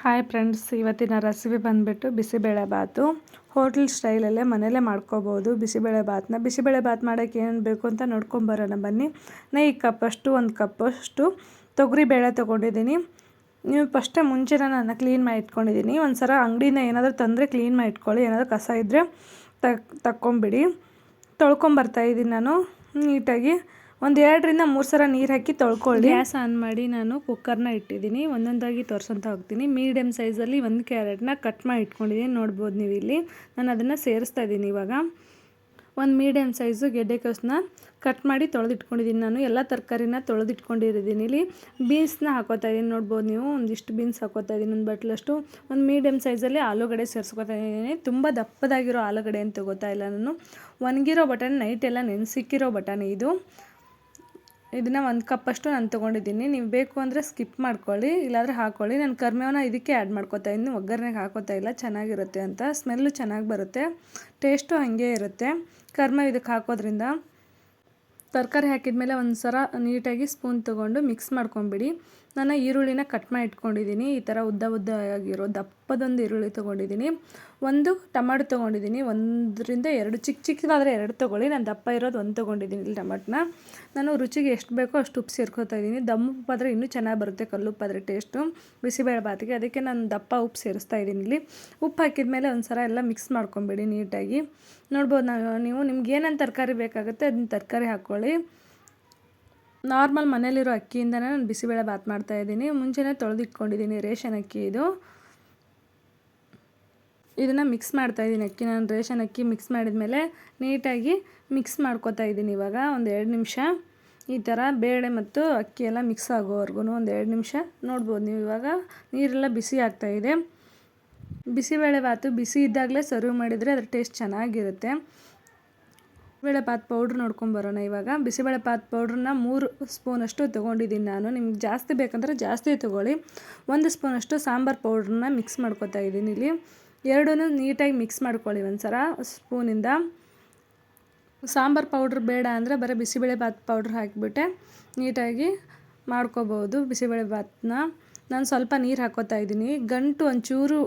Hi friends, ಇವತ್ತಿನ recipe ಬಂದುಬಿಟ್ಟು bisi bele bath. Hotel ಸ್ಟೈಲಲ್ಲೇ ಮನೇಲೇ ಮಾಡ್ಕೋಬೋದು ಬಿಸಿಬೇಳೆಬಾತನ್ನ. ಬಿಸಿಬೇಳೆಬಾತು ಮಾಡೋಕ್ಕೆ ಏನು ಬೇಕು ಅಂತ ನೋಡ್ಕೊಂಬರೋಣ ಬನ್ನಿ. ನಾನು ಈ ಒಂದು ಕಪ್ಪಷ್ಟು ತೊಗರಿಬೇಳೆ ತೊಗೊಂಡಿದ್ದೀನಿ. ನೀವು ಮುಂಚೆ ನಾನು ಕ್ಲೀನ್ ಮಾಡಿ ಇಟ್ಕೊಂಡಿದ್ದೀನಿ. ಒಂದು ಸಲ ಅಂಗಡಿಯಿಂದ ಏನಾದರೂ ತಂದರೆ ಕ್ಲೀನ್ ಮಾಡಿ ಇಟ್ಕೊಳ್ಳಿ. ಏನಾದರೂ ಕಸ ಇದ್ದರೆ ತಕ್ಕೊಂಬಿಡಿ. ತೊಳ್ಕೊಂಬರ್ತಾಯಿದ್ದೀನಿ ನಾನು ನೀಟಾಗಿ. ಒಂದು 2ರಿಂದ 3 ಸಲ ನೀರು ಹಾಕಿ ತೊಳ್ಕೊಳ್ಳಿ. ಗ್ಯಾಸ್ ಆನ್ ಮಾಡಿ ನಾನು ಕುಕ್ಕರ್ನ ಇಟ್ಟಿದ್ದೀನಿ. ಒಂದೊಂದಾಗಿ ತೋರಿಸೋಂತ ಹೋಗ್ತೀನಿ. ಮೀಡಿಯಮ್ ಸೈಜಲ್ಲಿ 1 ಕ್ಯಾರೆಟ್ನ ಕಟ್ ಮಾಡಿ ಇಟ್ಕೊಂಡಿದ್ದೀನಿ. ನೋಡ್ಬೋದು ನೀವು ಇಲ್ಲಿ. ನಾನು ಅದನ್ನು ಸೇರಿಸ್ತಾ ಇದ್ದೀನಿ. ಇವಾಗ ಒಂದು ಮೀಡಿಯಮ್ ಸೈಜು ಗೆಡ್ಡೆಕೋಸನ್ನ ಕಟ್ ಮಾಡಿ ತೊಳೆದಿಟ್ಕೊಂಡಿದ್ದೀನಿ. ನಾನು ಎಲ್ಲ ತರಕಾರಿನ ತೊಳೆದಿಟ್ಕೊಂಡಿದ್ದೀನಿ. ಇಲ್ಲಿ ಬೀನ್ಸ್ನ ಹಾಕೋತಾ ಇದ್ದೀನಿ. ನೋಡ್ಬೋದು ನೀವು, ಒಂದಿಷ್ಟು ಬೀನ್ಸ್ ಹಾಕೋತಾ ಇದ್ದೀನಿ, ಒಂದು ಬಟ್ಲಷ್ಟು. ಒಂದು ಮೀಡಿಯಮ್ ಸೈಜಲ್ಲಿ ಆಲೂಗಡ್ಡೆ ಸೇರಿಸ್ಕೊತಾ ಇದ್ದೀನಿ. ತುಂಬ ದಪ್ಪದಾಗಿರೋ ಆಲೂಗಡ್ಡೆ ಅಂತ ತಗೋತಾ ಇಲ್ಲ ನಾನು. ಒಣಗಿರೋ ಬಟಾಣಿ, ನೈಟ್ ಎಲ್ಲ ನೆನೆಸಿಕ್ಕಿರೋ ಬಟಾಣಿ ಇದು. ಇದನ್ನು 1 ಕಪ್ಪಷ್ಟು ನಾನು ತೊಗೊಂಡಿದ್ದೀನಿ. ನೀವು ಬೇಕು ಅಂದರೆ ಸ್ಕಿಪ್ ಮಾಡ್ಕೊಳ್ಳಿ, ಇಲ್ಲಾಂದರೆ ಹಾಕ್ಕೊಳ್ಳಿ. ನಾನು ಕರಿಬೇವನ್ನ ಇದಕ್ಕೆ ಆ್ಯಡ್ ಮಾಡ್ಕೊತಾ ಇದ್ದೀನಿ, ಒಗ್ಗರಣೆಗೆ ಹಾಕೋತಾ ಇಲ್ಲ. ಚೆನ್ನಾಗಿರುತ್ತೆ ಅಂತ, ಸ್ಮೆಲ್ಲು ಚೆನ್ನಾಗಿ ಬರುತ್ತೆ, ಟೇಸ್ಟು ಹಾಗೆ ಇರುತ್ತೆ ಕರಿಬೇವು ಇದಕ್ಕೆ ಹಾಕೋದ್ರಿಂದ. ತರಕಾರಿ ಹಾಕಿದ್ಮೇಲೆ ಒಂದು ಸಲ ನೀಟಾಗಿ ಸ್ಪೂನ್ ತೊಗೊಂಡು ಮಿಕ್ಸ್ ಮಾಡ್ಕೊಂಬಿಡಿ. ನಾನು ಈರುಳ್ಳಿನ ಕಟ್ ಮಾಡಿ ಇಟ್ಕೊಂಡಿದ್ದೀನಿ. ಈ ಥರ ಉದ್ದ ಆಗಿರೋ ದಪ್ಪದೊಂದು ಈರುಳ್ಳಿ ತೊಗೊಂಡಿದ್ದೀನಿ. 1 ಟೊಮಾಟೊ ತೊಗೊಂಡಿದ್ದೀನಿ. 1ರಿಂದ 2 ಚಿಕ್ಕದಾದರೆ 2 ತೊಗೊಳ್ಳಿ. ನಾನು ದಪ್ಪ ಇರೋದು 1 ತೊಗೊಂಡಿದ್ದೀನಿ ಇಲ್ಲಿ ಟೊಮಾಟೊನ. ನಾನು ರುಚಿಗೆ ಎಷ್ಟು ಬೇಕೋ ಅಷ್ಟು ಉಪ್ಪು ಸೇರ್ಕೋತಾ ಇದ್ದೀನಿ. ಉಪ್ಪಾದರೆ ಇನ್ನೂ ಚೆನ್ನಾಗಿ ಬರುತ್ತೆ, ಕಲ್ಲುಪ್ಪಾದರೆ ಟೇಸ್ಟು ಬಿಸಿಬೇಳೆಬಾತಿಗೆ. ಅದಕ್ಕೆ ನಾನು ದಪ್ಪ ಉಪ್ಪು ಸೇರಿಸ್ತಾ ಇದ್ದೀನಿ ಇಲ್ಲಿ. ಉಪ್ಪು ಹಾಕಿದ್ಮೇಲೆ ಒಂದು ಸಲ ಎಲ್ಲ ಮಿಕ್ಸ್ ಮಾಡ್ಕೊಂಬಿಡಿ ನೀಟಾಗಿ. ನೋಡ್ಬೋದು ನೀವು ನಿಮ್ಗೆ ಏನೇನು ತರಕಾರಿ ಬೇಕಾಗುತ್ತೆ ಅದನ್ನ ತರಕಾರಿ ಹಾಕ್ಕೊಳ್ಳಿ. ನಾರ್ಮಲ್ ಮನೇಲಿರೋ ಅಕ್ಕಿಯಿಂದನೇ ನಾನು ಬಿಸಿಬೇಳೆಬಾತು ಮಾಡ್ತಾಯಿದ್ದೀನಿ. ಮುಂಚೆನೇ ತೊಳೆದಿಟ್ಕೊಂಡಿದ್ದೀನಿ, ರೇಷನ್ ಅಕ್ಕಿ ಇದು. ಇದನ್ನು ಮಿಕ್ಸ್ ಮಾಡ್ತಾಯಿದ್ದೀನಿ. ಅಕ್ಕಿ ನಾನು ರೇಷನ್ ಅಕ್ಕಿ ಮಿಕ್ಸ್ ಮಾಡಿದ್ಮೇಲೆ ನೀಟಾಗಿ ಮಿಕ್ಸ್ ಮಾಡ್ಕೊತಾ ಇದ್ದೀನಿ. ಇವಾಗ ಒಂದು 2 ನಿಮಿಷ ಈ ಥರ ಬೇಳೆ ಮತ್ತು ಅಕ್ಕಿ ಎಲ್ಲ ಮಿಕ್ಸ್ ಆಗೋವರೆಗೂ ಒಂದು 2 ನಿಮಿಷ. ನೋಡ್ಬೋದು ನೀವು, ಇವಾಗ ನೀರೆಲ್ಲ ಬಿಸಿ ಆಗ್ತಾಯಿದೆ. ಬಿಸಿಬೇಳೆಬಾತು ಬಿಸಿ ಇದ್ದಾಗಲೇ ಸರ್ವ್ ಮಾಡಿದರೆ ಅದ್ರ ಟೇಸ್ಟ್ ಚೆನ್ನಾಗಿರುತ್ತೆ. ಬಿಸಿಬೇಳೆಬಾತು ಪೌಡ್ರ್ ನೋಡ್ಕೊಂಬರೋಣ ಇವಾಗ. ಬಿಸಿಬೇಳೆಬಾತು ಪೌಡ್ರನ್ನ 3 ಸ್ಪೂನಷ್ಟು ತೊಗೊಂಡಿದ್ದೀನಿ ನಾನು. ನಿಮ್ಗೆ ಜಾಸ್ತಿ ಬೇಕಂದರೆ ಜಾಸ್ತಿ ತೊಗೊಳ್ಳಿ. 1 ಸ್ಪೂನಷ್ಟು ಸಾಂಬಾರು ಪೌಡ್ರನ್ನ ಮಿಕ್ಸ್ ಮಾಡ್ಕೊತಾ ಇದ್ದೀನಿ ಇಲ್ಲಿ. 2 ನೀಟಾಗಿ ಮಿಕ್ಸ್ ಮಾಡ್ಕೊಳ್ಳಿ ಒಂದು ಸಲ ಸ್ಪೂನಿಂದ. ಸಾಂಬಾರು ಪೌಡ್ರ್ ಬೇಡ ಅಂದರೆ ಬರೀ ಬಿಸಿಬೇಳೆಬಾತು ಪೌಡ್ರ್ ಹಾಕಿಬಿಟ್ಟೆ ನೀಟಾಗಿ ಮಾಡ್ಕೋಬೋದು ಬಿಸಿಬೇಳೆಬಾತನ್ನ. ನಾನು ಸ್ವಲ್ಪ ನೀರು ಹಾಕೋತಾ ಇದ್ದೀನಿ. ಗಂಟು ಒಂಚೂರು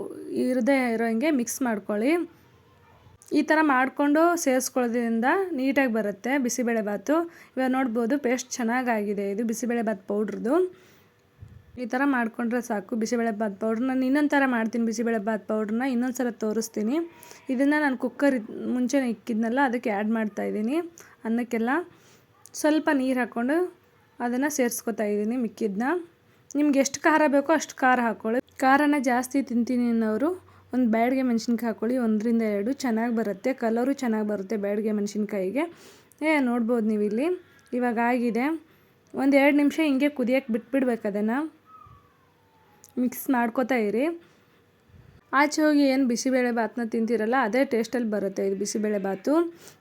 ಇರದೇ ಇರೋ ಹಂಗೆ ಮಿಕ್ಸ್ ಮಾಡ್ಕೊಳ್ಳಿ. ಈ ಥರ ಮಾಡಿಕೊಂಡು ಸೇರಿಸ್ಕೊಳ್ಳೋದ್ರಿಂದ ನೀಟಾಗಿ ಬರುತ್ತೆ ಬಿಸಿಬೇಳೆಬಾತು. ಇವಾಗ ನೋಡ್ಬೋದು ಪೇಸ್ಟ್ ಚೆನ್ನಾಗಾಗಿದೆ ಇದು ಬಿಸಿಬೇಳೆಬಾತು ಪೌಡ್ರದ್ದು. ಈ ಥರ ಮಾಡಿಕೊಂಡ್ರೆ ಸಾಕು ಬಿಸಿಬೇಳೆಬಾತು ಪೌಡ್ರ್. ನಾನು ಇನ್ನೊಂದು ಥರ ಮಾಡ್ತೀನಿ ಬಿಸಿಬೇಳೆಬಾತು ಪೌಡ್ರನ್ನ, ಇನ್ನೊಂದು ಸಲ ತೋರಿಸ್ತೀನಿ. ಇದನ್ನು ನಾನು ಕುಕ್ಕರ್ ಮುಂಚೆನೇ ಇಕ್ಕಿದ್ನಲ್ಲ ಅದಕ್ಕೆ ಆ್ಯಡ್ ಮಾಡ್ತಾಯಿದ್ದೀನಿ. ಅನ್ನಕ್ಕೆಲ್ಲ ಸ್ವಲ್ಪ ನೀರು ಹಾಕ್ಕೊಂಡು ಅದನ್ನು ಸೇರಿಸ್ಕೊತಾ ಇದ್ದೀನಿ ಮಿಕ್ಕಿದ್ದನ್ನ. ನಿಮ್ಗೆ ಎಷ್ಟು ಖಾರ ಬೇಕೋ ಅಷ್ಟು ಖಾರ ಹಾಕ್ಕೊಳ್ಳಿ. ಖಾರನ ಜಾಸ್ತಿ ತಿಂತೀನಿ ಅನ್ನೋರು ಒಂದು ಬ್ಯಾಡಗೆ ಮೆಣಸಿನ್ಕಾಯಿ ಹಾಕ್ಕೊಳ್ಳಿ. 1ರಿಂದ 2 ಚೆನ್ನಾಗಿ ಬರುತ್ತೆ, ಕಲರು ಚೆನ್ನಾಗಿ ಬರುತ್ತೆ ಬ್ಯಾಡಗೆ ಮೆಣಸಿನ್ಕಾಯಿಗೆ. ನೋಡ್ಬೋದು ನೀವು ಇಲ್ಲಿ. ಇವಾಗ ಆಗಿದೆ. ಒಂದು 2 ನಿಮಿಷ ಹಿಂಗೆ ಕುದಿಯೋಕ್ಕೆ ಬಿಟ್ಬಿಡ್ಬೇಕು. ಅದನ್ನು ಮಿಕ್ಸ್ ಮಾಡ್ಕೋತಾ ಇರಿ. ಆಚೆ ಹೋಗಿ ಏನು ಬಿಸಿಬೇಳೆಬಾತನ್ನ ತಿಂತೀರಲ್ಲ ಅದೇ ಟೇಸ್ಟಲ್ಲಿ ಬರುತ್ತೆ ಇದು ಬಿಸಿಬೇಳೆಬಾತು.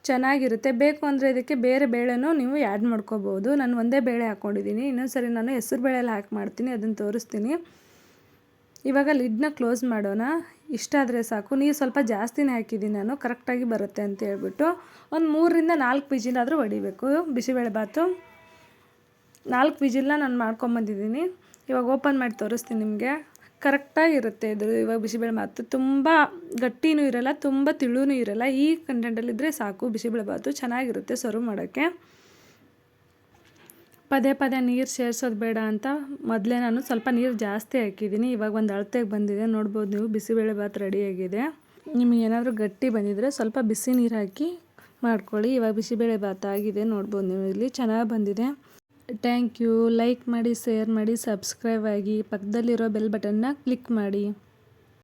ಚೆನ್ನಾಗಿರುತ್ತೆ. ಬೇಕು ಅಂದರೆ ಇದಕ್ಕೆ ಬೇರೆ ಬೇಳೆನೂ ನೀವು ಆ್ಯಡ್ ಮಾಡ್ಕೋಬೋದು. ನಾನು ಒಂದೇ ಬೇಳೆ ಹಾಕ್ಕೊಂಡಿದ್ದೀನಿ. ಇನ್ನೊಂದು ಸರಿ ನಾನು ಹೆಸರು ಬೇಳೆಲ್ಲ ಹಾಕಿ ಮಾಡ್ತೀನಿ, ಅದನ್ನು ತೋರಿಸ್ತೀನಿ. ಇವಾಗ ಲಿಡ್ನ ಕ್ಲೋಸ್ ಮಾಡೋಣ. ಇಷ್ಟ ಆದರೆ ಸಾಕು. ನೀರು ಸ್ವಲ್ಪ ಜಾಸ್ತಿನೇ ಹಾಕಿದ್ದೀನಿ ನಾನು, ಕರೆಕ್ಟಾಗಿ ಬರುತ್ತೆ ಅಂತ ಹೇಳ್ಬಿಟ್ಟು. ಒಂದು 3ರಿಂದ 4 ವಿಜಿಲಾದರೂ ಹೊಡಿಬೇಕು ಬಿಸಿಬೇಳೆಬಾತು. 4 ವಿಜಿಲ್ನ ನಾನು ಮಾಡ್ಕೊಂಬಂದಿದ್ದೀನಿ. ಇವಾಗ ಓಪನ್ ಮಾಡಿ ತೋರಿಸ್ತೀನಿ ನಿಮಗೆ. ಕರೆಕ್ಟಾಗಿರುತ್ತೆ ಇದು. ಇವಾಗ ಬಿಸಿಬೇಳೆಬಾತು ತುಂಬ ಗಟ್ಟಿನೂ ಇರೋಲ್ಲ, ತುಂಬ ತಿಳುನೂ ಇರೋಲ್ಲ. ಈ ಕಂಟೆಂಟಲ್ಲಿದ್ದರೆ ಸಾಕು ಬಿಸಿಬೇಳೆಬಾತು. ಚೆನ್ನಾಗಿರುತ್ತೆ ಸರ್ವ್ ಮಾಡೋಕ್ಕೆ. ಪದೇ ನೀರು ಸೇರಿಸೋದು ಬೇಡ ಅಂತ ಮೊದಲೇ ನಾನು ಸ್ವಲ್ಪ ನೀರು ಜಾಸ್ತಿ ಹಾಕಿದ್ದೀನಿ. ಇವಾಗ ಒಂದು ಅಳತೆಗೆ ಬಂದಿದೆ. ನೋಡ್ಬೋದು ನೀವು ಬಿಸಿಬೇಳೆಬಾತು ರೆಡಿಯಾಗಿದೆ. ನಿಮಗೆ ಏನಾದರೂ ಗಟ್ಟಿ ಬಂದಿದ್ದರೆ ಸ್ವಲ್ಪ ಬಿಸಿ ನೀರು ಹಾಕಿ ಮಾಡ್ಕೊಳ್ಳಿ. ಇವಾಗ ಬಿಸಿಬೇಳೆಬಾತು ಆಗಿದೆ. ನೋಡ್ಬೋದು ನೀವು ಇಲ್ಲಿ ಚೆನ್ನಾಗಿ ಬಂದಿದೆ. Thank you. ಲೈಕ್ ಮಾಡಿ, ಶೇರ್ ಮಾಡಿ, ಸಬ್ಸ್ಕ್ರೈಬ್ ಆಗಿ, ಪಕ್ಕದಲ್ಲಿರೋ ಬೆಲ್ ಬಟನ್ನ ಕ್ಲಿಕ್ ಮಾಡಿ.